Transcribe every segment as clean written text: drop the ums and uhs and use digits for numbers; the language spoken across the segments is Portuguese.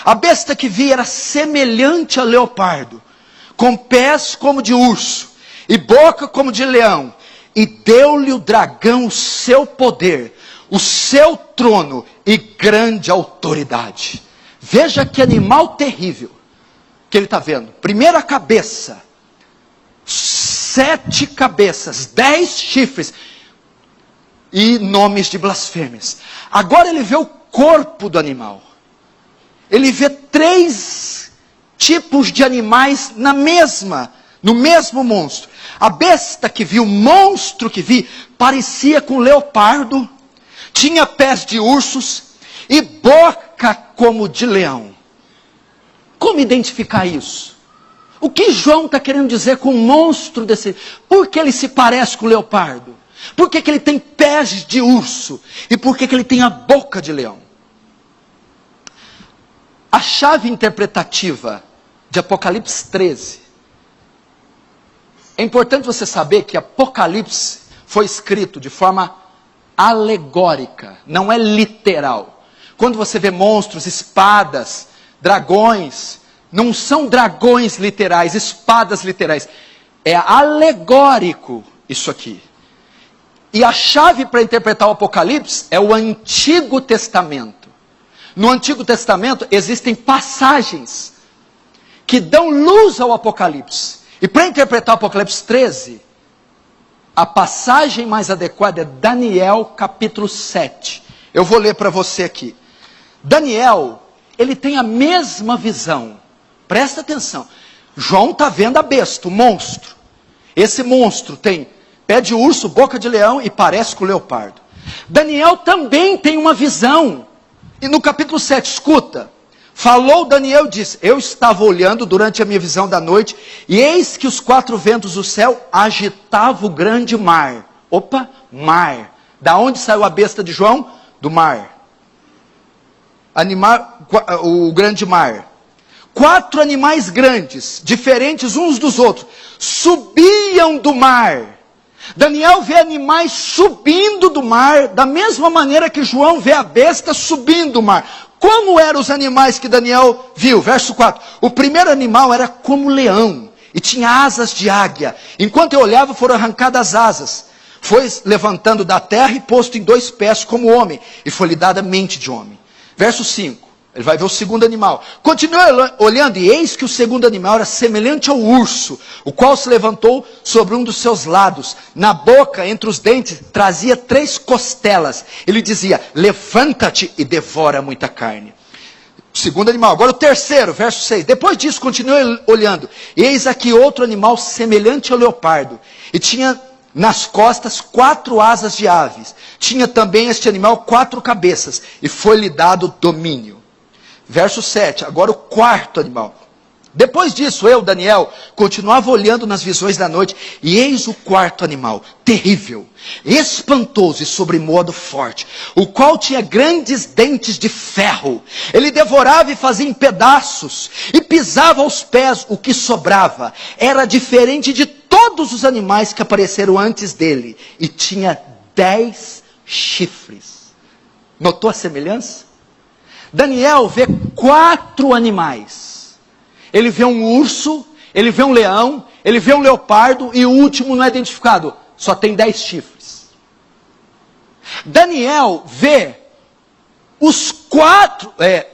A besta que vi era semelhante a leopardo, com pés como de urso, e boca como de leão. E deu-lhe o dragão o seu poder, o seu trono e grande autoridade. Veja que animal terrível que ele está vendo. Primeira cabeça, 7 cabeças, 10 chifres e nomes de blasfêmias. Agora ele vê o corpo do animal. Ele vê 3 tipos de animais no mesmo monstro. A besta que vi, o monstro que vi, parecia com leopardo, tinha pés de ursos e boca como de leão. Como identificar isso? O que João está querendo dizer com o monstro desse? Por que ele se parece com o leopardo? Por que ele tem pés de urso? E por que ele tem a boca de leão? A chave interpretativa de Apocalipse 13. É importante você saber que Apocalipse foi escrito de forma alegórica, não é literal. Quando você vê monstros, espadas, dragões, não são dragões literais, espadas literais. É alegórico isso aqui. E a chave para interpretar o Apocalipse é o Antigo Testamento. No Antigo Testamento existem passagens que dão luz ao Apocalipse. E para interpretar o Apocalipse 13, a passagem mais adequada é Daniel capítulo 7. Eu vou ler para você aqui. Daniel, ele tem a mesma visão. Presta atenção. João está vendo a besta, o monstro. Esse monstro tem pé de urso, boca de leão e parece com o leopardo. Daniel também tem uma visão. E no capítulo 7, escuta. Falou Daniel e disse: eu estava olhando durante a minha visão da noite, e eis que os 4 ventos do céu agitavam o grande mar. Opa, mar. Da onde saiu a besta de João? Do mar. O grande mar. 4 animais grandes, diferentes uns dos outros, subiam do mar. Daniel vê animais subindo do mar, da mesma maneira que João vê a besta subindo do mar. Como eram os animais que Daniel viu? Verso 4. O primeiro animal era como leão, e tinha asas de águia. Enquanto eu olhava, foram arrancadas as asas. Foi levantando da terra e posto em 2 pés como homem, e foi-lhe dada mente de homem. Verso 5. Ele vai ver o segundo animal. Continua olhando, e eis que o segundo animal era semelhante ao urso, o qual se levantou sobre um dos seus lados. Na boca, entre os dentes, trazia 3 costelas. Ele dizia: levanta-te e devora muita carne. O segundo animal. Agora o terceiro, verso 6. Depois disso, continua olhando. Eis aqui outro animal semelhante ao leopardo. E tinha nas costas 4 asas de aves. Tinha também este animal 4 cabeças. E foi-lhe dado domínio. Verso 7, agora o quarto animal. Depois disso, eu, Daniel, continuava olhando nas visões da noite, e eis o quarto animal, terrível, espantoso e sobremodo forte, o qual tinha grandes dentes de ferro. Ele devorava e fazia em pedaços, e pisava aos pés o que sobrava. Era diferente de todos os animais que apareceram antes dele, e tinha 10 chifres. Notou a semelhança? Daniel vê 4 animais. Ele vê um urso, ele vê um leão, ele vê um leopardo, e o último não é identificado. Só tem 10 chifres. Daniel vê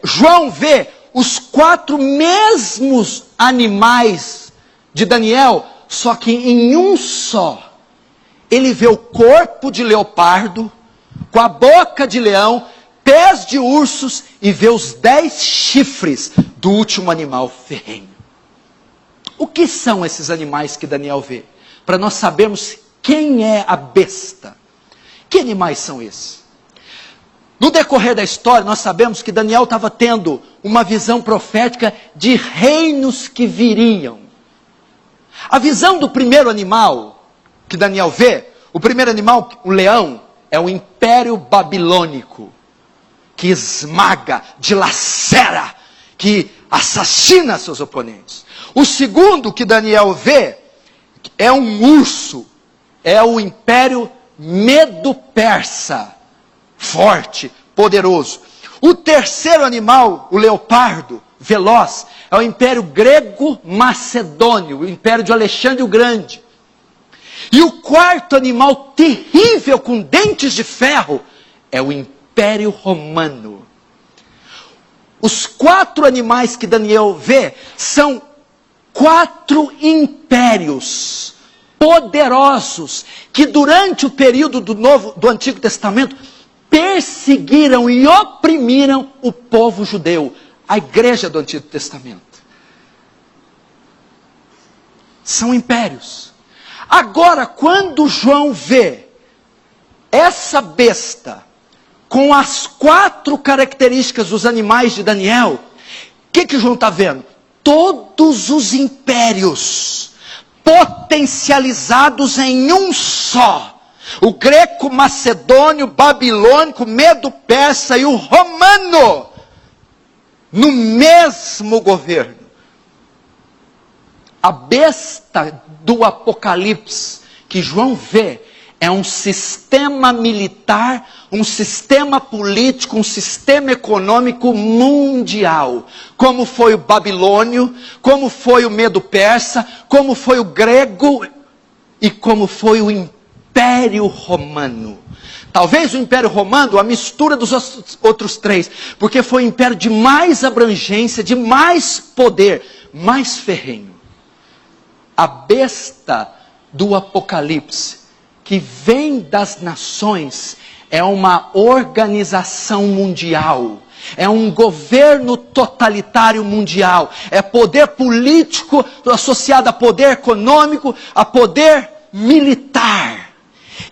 João vê os 4 mesmos animais de Daniel, só que em um só. Ele vê o corpo de leopardo, com a boca de leão, pés de ursos, e vê os 10 chifres do último animal ferrenho. O que são esses animais que Daniel vê? Para nós sabermos quem é a besta. Que animais são esses? No decorrer da história, nós sabemos que Daniel estava tendo uma visão profética de reinos que viriam. A visão do primeiro animal que Daniel vê, o primeiro animal, o leão, é o Império Babilônico, que esmaga, dilacera, que assassina seus oponentes. O segundo que Daniel vê é um urso, é o Império Medo-Persa, forte, poderoso. O terceiro animal, o leopardo, veloz, é o Império Grego-Macedônio, o Império de Alexandre o Grande. E o quarto animal terrível, com dentes de ferro, é o Império Romano. Os 4 animais que Daniel vê são 4 impérios poderosos que durante o período do Antigo Testamento perseguiram e oprimiram o povo judeu, a igreja do Antigo Testamento. São impérios. Agora, quando João vê essa besta com as 4 características dos animais de Daniel, o que João está vendo? Todos os impérios potencializados em um só. O greco, macedônio, babilônico, medo-persa e o romano, no mesmo governo. A besta do Apocalipse que João vê é um sistema militar, um sistema político, um sistema econômico mundial. Como foi o babilônio, como foi o medo-persa, como foi o grego e como foi o Império Romano. Talvez o Império Romano, a mistura dos outros 3, porque foi o império de mais abrangência, de mais poder, mais ferrenho. A besta do Apocalipse, que vem das nações, é uma organização mundial, é um governo totalitário mundial, é poder político associado a poder econômico, a poder militar.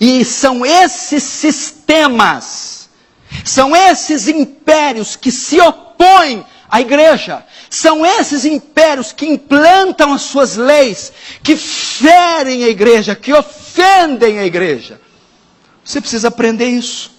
E são esses sistemas, são esses impérios que se opõem à igreja, são esses impérios que implantam as suas leis, que ferem a igreja, que ofendem a igreja. Você precisa aprender isso.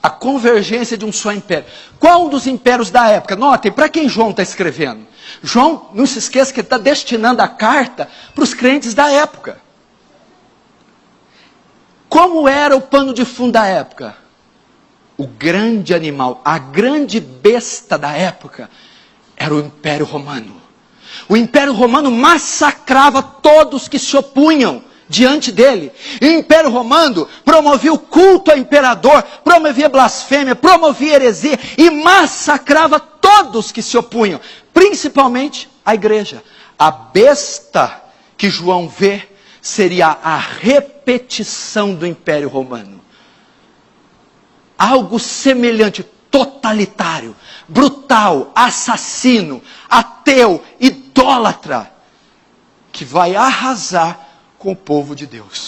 A convergência de um só império. Qual um dos impérios da época? Notem, para quem João está escrevendo? João, não se esqueça que ele está destinando a carta para os crentes da época. Como era o pano de fundo da época? O grande animal, a grande besta da época, era o Império Romano. O Império Romano massacrava todos que se opunham diante dele. E o Império Romano promovia o culto ao imperador, promovia blasfêmia, promovia heresia e massacrava todos que se opunham, principalmente a igreja. A besta que João vê seria a repetição do Império Romano. Algo semelhante, totalitário, brutal, assassino, ateu, idólatra, que vai arrasar com o povo de Deus.